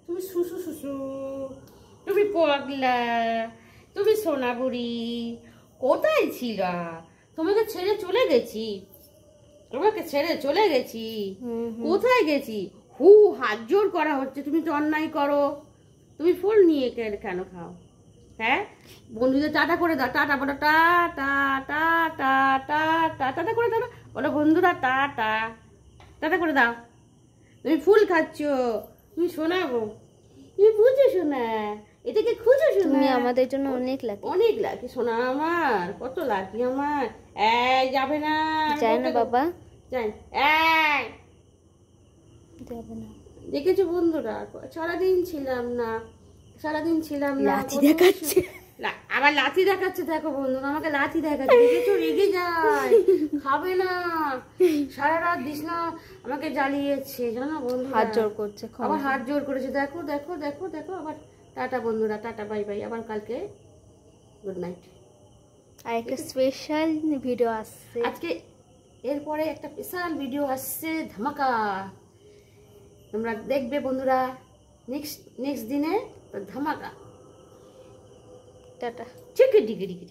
তুমি শুশু শুশু, তুমি পগলা, তুমি সোনা বুড়ি, কোথায় ছিলা? তোমাকে ছেড়ে চলে গেছি, তোমাকে ছেড়ে চলে গেছি। কোথায় গেছি? হাত জোর করা হচ্ছে, তুমি তো অন্যায় করো। তুমি ফুল নিয়ে কেন খাও? হ্যাঁ, বন্ধুদের টাটা করে দাও, টাটা বলো, টাটা টাটা টাটা, টাটা করে দাও, বলো বন্ধুরা টাটা, টাটা করে দাও। তুমি ফুল খাচ্ছ, তুমি শোনাবো, তুমি বুঝে শোনা, এটাকে খুঁজে শোনা। তুমি আমাদের জন্য অনেক লাকি, অনেক লাকি শোনা আমার, কত লাকি আমার। এই যাবে না, যায় না বাবা, যাই যাবে না। দেখেছো বন্ধুরা, সারাদিন ছিলাম না, সারাদিন ছিলাম না। লাঠি দেখাচ্ছে, আবার লাঠি দেখাচ্ছে, দেখো বন্ধুরা আমাকে লাঠি দেখাচ্ছে, দেখেছো রেগে যায়, খাবে না, সারা রাত বিছনা আমাকে জ্বালিয়েছে, জানো বন্ধু, হাত জোর করছে, আবার হাত জোর করেছে, দেখো দেখো দেখো দেখো। আবার টাটা বন্ধুরা, টাটা বাই বাই, আবার কালকে গুড নাইট। আর একটা স্পেশাল ভিডিও আসছে আজকে, এরপরে একটা স্পেশাল ভিডিও আসছে, ধামাকা, তোমরা দেখবে বন্ধুরা, নেক্সট দিনে ধামাকা। টাটা। চিকি ডিগি ডিগি।